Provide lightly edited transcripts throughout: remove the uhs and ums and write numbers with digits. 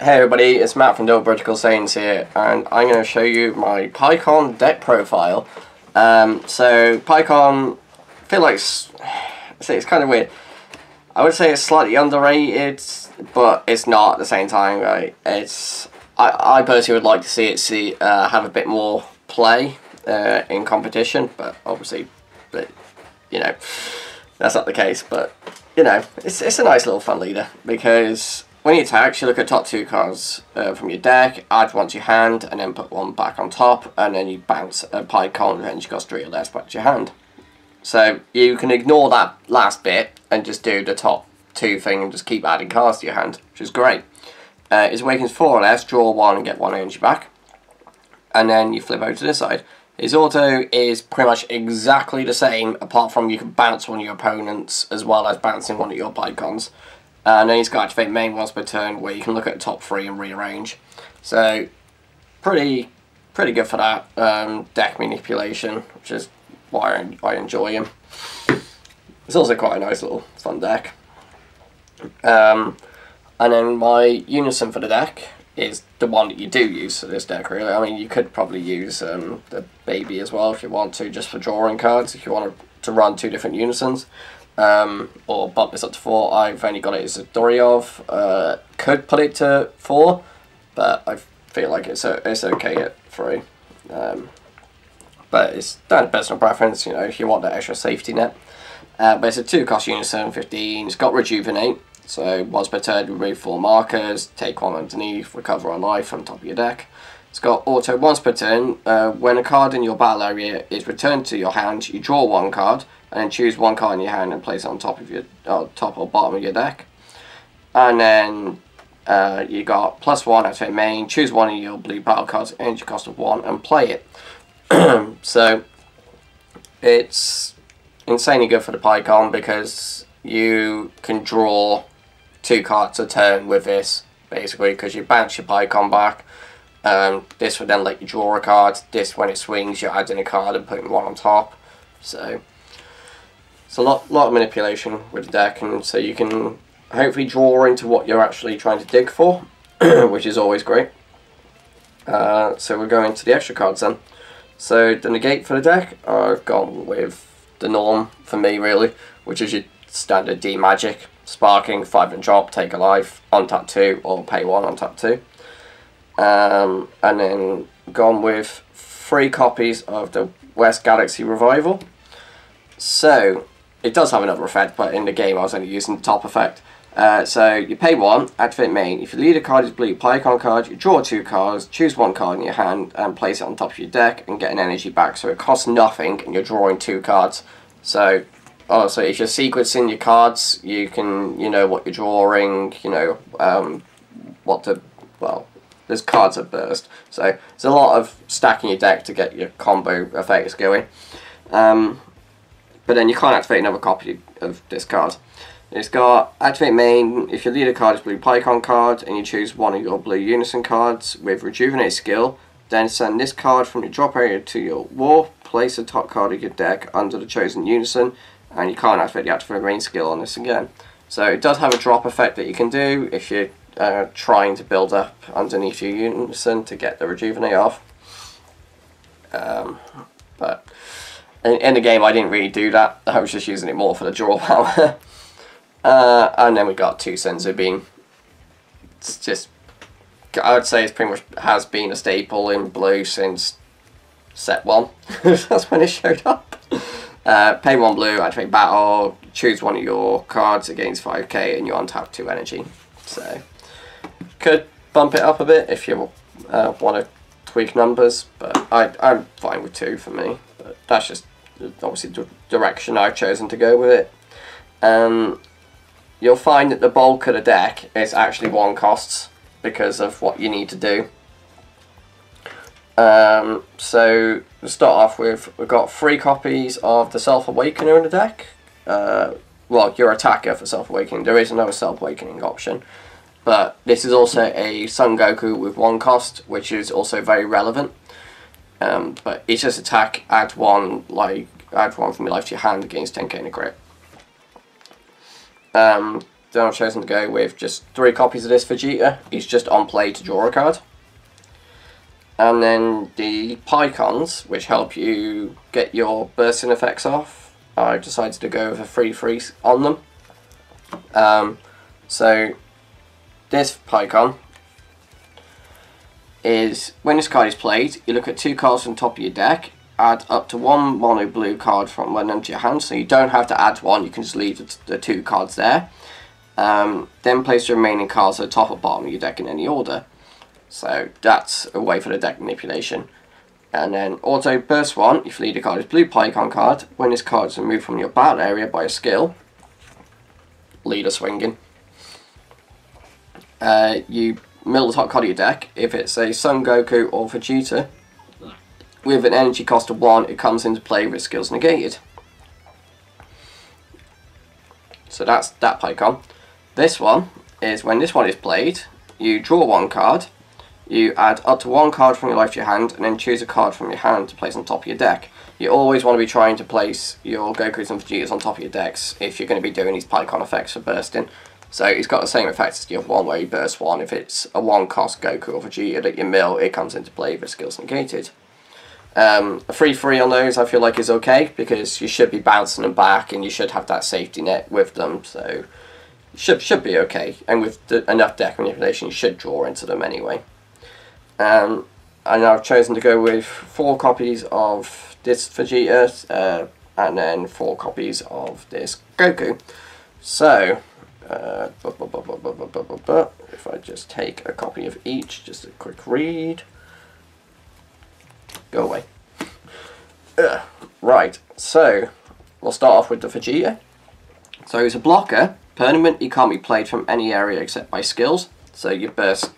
Hey everybody, it's Matt from Britical Saiyans here, and I'm going to show you my Paikuhan deck profile. So Paikuhan, I feel like it's kind of weird. I would say it's slightly underrated, but it's not at the same time. Right? I personally would like to see it have a bit more play in competition, but obviously, you know, that's not the case. But you know, it's a nice little fun leader because when he attacks, you look at top 2 cards from your deck, add one to your hand, and then put one back on top, and then you bounce a Paikuhan, and you've got 3 or less back to your hand. So you can ignore that last bit and just do the top 2 thing and just keep adding cards to your hand, which is great. His awakens 4 or less, draw 1 and get 1 energy back. And then you flip over to this side. His auto is pretty much exactly the same, apart from you can bounce one of your opponents as well as bouncing one of your Paikuhans. And then he's got activate main once per turn, where you can look at the top 3 and rearrange. So pretty good for that deck manipulation, which is why I enjoy him. It's also quite a nice little fun deck. And then my unison for the deck is the one that you do use for this deck, really. I mean, you could probably use the baby as well if you want to, just for drawing cards, if you want to run 2 different unisons. Or bump this up to 4. I've only got it as a 3 of. Could put it to 4, but I feel like it's okay at 3. But it's down to personal preference, you know, if you want that extra safety net. But it's a 2-cost unison, 15. It's got rejuvenate, so once per turn remove 4 markers, take 1 underneath, recover 1 life from top of your deck. It's got auto once per turn. When a card in your battle area is returned to your hand, you draw 1 card, and then choose 1 card in your hand and place it on top of your top or bottom of your deck. And then you got +1 activate main, choose 1 of your blue battle cards, energy cost of 1, and play it. So it's insanely good for the Paikuhan because you can draw 2 cards a turn with this, basically, because you bounce your Paikuhan back. This would then let you draw a card. This, when it swings, you're adding a card and putting 1 on top. So it's a lot of manipulation with the deck, and so you can hopefully draw into what you're actually trying to dig for, which is always great. So we're going to the extra cards then. So the negate for the deck, I've gone with the norm for me, really, which is your standard D magic, sparking, 5 and drop, take a life, on tap 2, or pay 1 on tap 2. And then gone with 3 copies of the West Galaxy Revival. So it does have another effect, but in the game I was only using the top effect. So you pay 1, activate main. If your leader card is blue Paikuhan card, you draw 2 cards, choose 1 card in your hand and place it on top of your deck and get an energy back. So it costs nothing and you're drawing 2 cards. So also if you're sequencing your cards, you can, you know what you're drawing, you know there's cards at burst. So there's a lot of stacking your deck to get your combo effects going. But then you can't activate another copy of this card. It's got activate main. If your leader card is blue Paikuhan card and you choose 1 of your blue unison cards with rejuvenate skill, then send this card from your drop area to your war. Place the top card of your deck under the chosen unison, and you can't activate the activate main skill on this again. So it does have a drop effect that you can do if you're trying to build up underneath your unison to get the rejuvenate off. But in the game I didn't really do that. I was just using it more for the draw power. And then we got 2 Senzu Bean. It's just, I would say it's pretty much has been a staple in blue since set 1. That's when it showed up. Pay 1 blue, activate battle, choose 1 of your cards against 5k and you untap 2 energy. So could bump it up a bit if you want to tweak numbers, but I'm fine with 2 for me. But that's just obviously the direction I've chosen to go with it. You'll find that the bulk of the deck is actually 1 costs because of what you need to do. So to start off with, we've got 3 copies of the Self-Awakener in the deck. Well, your attacker for Self-Awakening. There is another Self-Awakening option. But this is also a Son Goku with 1 cost, which is also very relevant. But it's just attack, add 1 from your life to your hand against 10k in a crit. then I've chosen to go with just 3 copies of this Vegeta. He's just on play to draw a card. And then the Paikuhans, which help you get your bursting effects off, I decided to go with a 3/3 on them. So this Paikuhan is, when this card is played, you look at 2 cards from the top of your deck, add up to 1 mono blue card from one into your hand, so you don't have to add 1, you can just leave the 2 cards there. Then place the remaining cards at the top or bottom of your deck in any order. So that's a way for the deck manipulation. And then auto burst 1, if leader card is blue Paikuhan card, when this card is removed from your battle area by a skill, leader swinging. You mill the top card of your deck. If it's a Son Goku or Vegeta, with an energy cost of 1, it comes into play with skills negated. So that's that Paikuhan. This one is, when this one is played, you draw 1 card, you add up to 1 card from your life to your hand, and then choose a card from your hand to place on top of your deck. You always want to be trying to place your Gokus and Vegetas on top of your decks if you're going to be doing these Paikuhan effects for bursting. So he's got the same effect as the other one where you burst 1. If it's a 1 cost Goku or Vegeta that you mill, it comes into play with skills negated. A 3/3 on those I feel like is okay, because you should be bouncing them back and you should have that safety net with them, so should be okay. And with enough deck manipulation you should draw into them anyway. And I've chosen to go with 4 copies of this Vegeta and then 4 copies of this Goku. So if I just take a copy of each, just a quick read. Go away. Right, so we'll start off with the Vegeta. So he's a blocker. Permanent, he can't be played from any area except by skills. So you burst,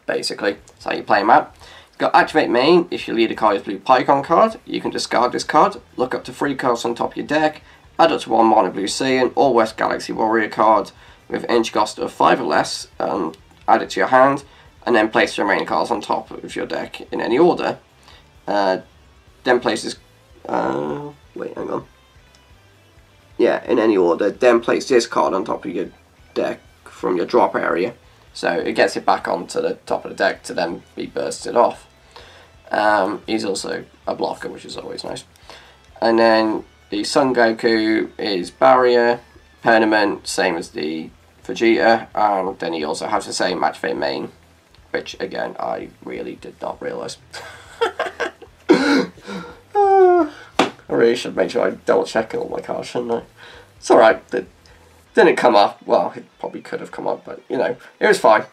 basically. That's how you play him out. He's got activate main. If your leader card is blue Paikuhan card, you can discard this card. Look up to 3 cards on top of your deck. Add up to 1 mono blue Saiyan or West Galaxy Warrior card with energy cost of 5 or less. Add it to your hand, and then place the remaining cards on top of your deck in any order. Then place this. Wait, hang on. Yeah, in any order. Then place this card on top of your deck from your drop area, so it gets it back onto the top of the deck to then be bursted off. He's also a blocker, which is always nice. And then the Son Goku is barrier, permanent, same as the Vegeta, and then he also has the same activate main, which again I really did not realise. I really should make sure I double check all my cards, shouldn't I? It's alright, it didn't come up. Well, it probably could have come up, but you know, it was fine.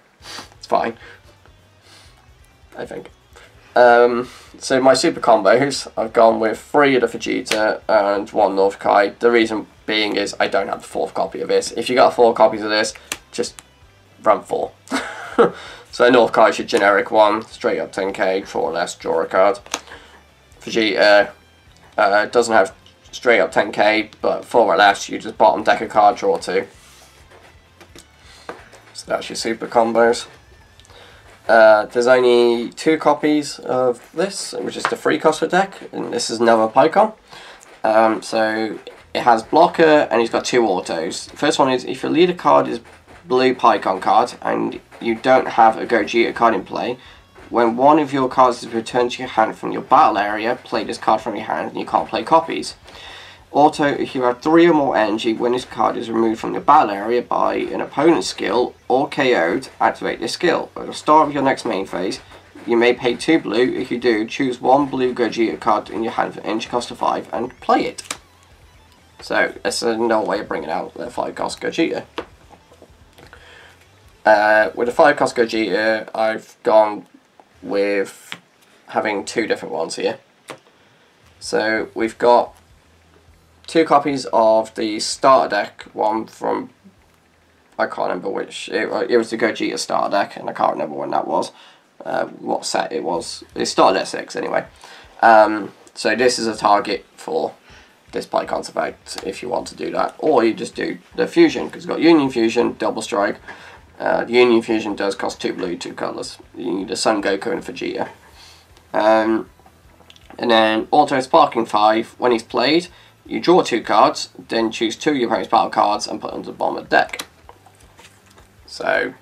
It's fine, I think. So my super combos, I've gone with 3 of the Vegeta and 1 North Kai. The reason being is I don't have the 4th copy of this. If you got 4 copies of this, just run 4. So North Kai is your generic one, straight up 10k, 4 or less, draw a card. Vegeta doesn't have straight up 10k, but 4 or less, you just bottom deck a card, draw 2. So that's your super combos. There's only 2 copies of this, which is the 3 cost per deck, and this is another Paikuhan. So it has blocker and he's got 2 autos. The first one is, if your leader card is blue Paikuhan card and you don't have a Gogeta card in play, when one of your cards is returned to your hand from your battle area, play this card from your hand and you can't play copies. Auto, if you have 3 or more energy, when this card is removed from your battle area by an opponent's skill or KO'd, activate this skill. At the start of your next main phase, you may pay 2 blue. If you do, choose 1 blue Gogeta card in your hand for energy cost of 5 and play it. So that's another way of bringing out the 5 cost Gogeta. With the 5 cost Gogeta, I've gone with having 2 different ones here. So we've got 2 copies of the starter deck, one from, I can't remember which, it was the Gogeta starter deck, and I can't remember when that was, what set it was. It started at 6 anyway. So this is a target for this Paikuhan's effect if you want to do that, or you just do the fusion, because it's got Union Fusion, Double Strike. The Union Fusion does cost 2 blue, 2 colours. You need a Son Goku and Vegeta. And then Auto Sparking 5, when he's played, you draw 2 cards, then choose 2 of your opponent's battle cards and put them to the bottom of the deck. So you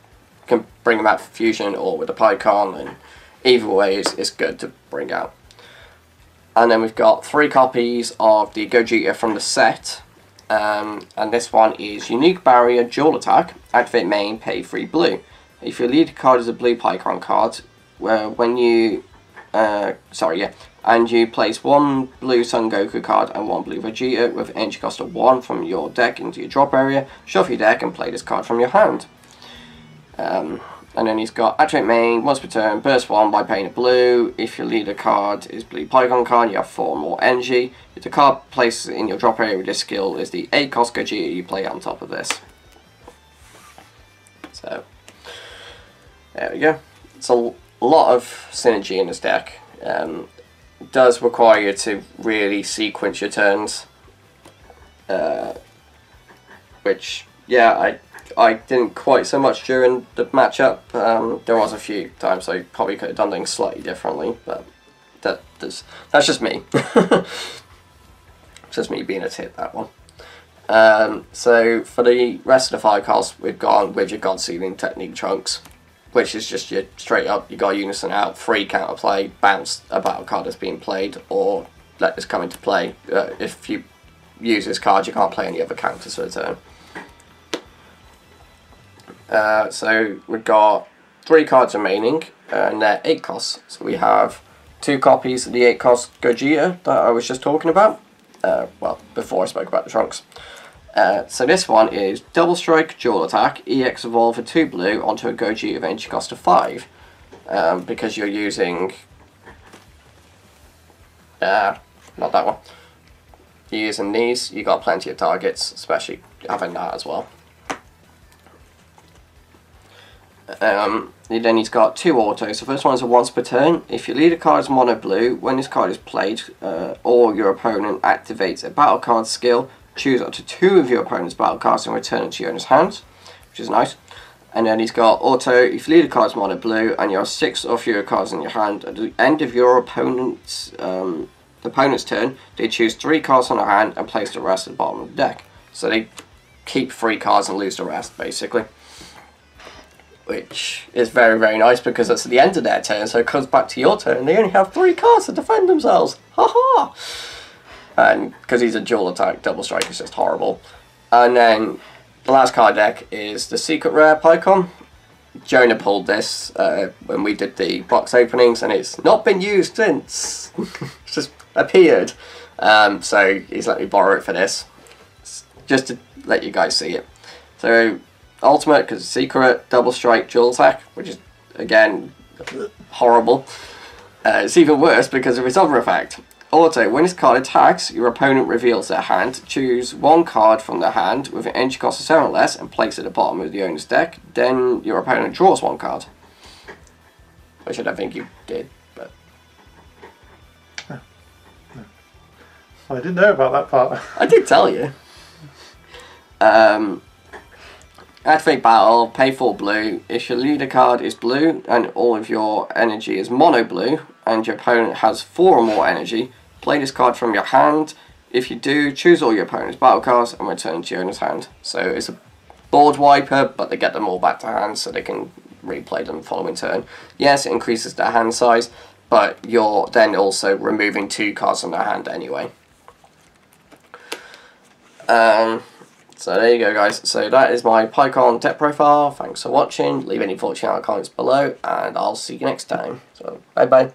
can bring them out for fusion or with a Paikuhan, and either way is good to bring out. And then we've got 3 copies of the Gogeta from the set. And this one is Unique Barrier Dual Attack, activate main, pay 3 blue. If your leader card is a blue Paikuhan card, when you and you place 1 blue Son Goku card and 1 blue Vegeta with energy cost of 1 from your deck into your drop area, shuffle your deck and play this card from your hand. And then he's got activate main, once per turn, burst 1 by paying a blue. If your leader card is blue Paikuhan card, you have 4 more energy. If the card placed in your drop area with this skill is the 8 cost Gogeta, you play on top of this. So, there we go. It's a lot of synergy in this deck. It does require you to really sequence your turns. Which, yeah, I didn't quite so much during the matchup. There was a few times I probably could have done things slightly differently, but that's just me. Just me being a tit, that one. So for the rest of the 5 cards, we've gone with your God Sealing Technique Trunks, which is just your straight up, you got Unison out, free counterplay, bounce a battle card that's being played, or let this come into play. If you use this card, you can't play any other counters for a turn. So we've got 3 cards remaining, and they're 8 costs. So we have 2 copies of the 8 cost Gogeta that I was just talking about. Well, before I spoke about the Trunks. So this one is Double Strike Dual Attack, EX Evolve for 2 blue onto a Gogeta of energy cost of 5. Because you're using... not that one. You're using these, you got plenty of targets, especially having that as well. Then he's got 2 autos. The first one is a once per turn. If your leader card is mono blue, when this card is played, or your opponent activates a battle card skill, choose up to 2 of your opponent's battle cards and return it to your owner's hands, which is nice. And then he's got auto. If your leader card is mono blue and you have 6 or fewer cards in your hand, at the end of your opponent's turn, they choose 3 cards on their hand and place the rest at the bottom of the deck. So they keep 3 cards and lose the rest, basically. Which is very, very nice because it's at the end of their turn, so it comes back to your turn and they only have 3 cards to defend themselves. Haha! And because he's a dual attack, double strike is just horrible. And then the last card deck is the Secret Rare Paikuhan. Jonah pulled this when we did the box openings and it's not been used since. It's just appeared. So he's let me borrow it for this. Just to let you guys see it. So Ultimate, because it's secret, double strike, dual attack, which is, again, horrible. It's even worse because of its other effect. Auto, when this card attacks, your opponent reveals their hand. Choose 1 card from their hand with an energy cost of 7 or less and place it at the bottom of the owner's deck. Then your opponent draws 1 card. Which I don't think you did, but... No. I didn't know about that part. I did tell you. Activate battle, pay 4 blue. If your leader card is blue and all of your energy is mono blue and your opponent has 4 or more energy, play this card from your hand. If you do, choose all your opponent's battle cards and return to your owner's hand. So it's a board wiper, but they get them all back to hand so they can replay them the following turn. Yes, it increases their hand size, but you're then also removing 2 cards from their hand anyway. So there you go, guys. So that is my Paikuhan deck profile. Thanks for watching. Leave any thoughts in the comments below, and I'll see you next time. So bye bye.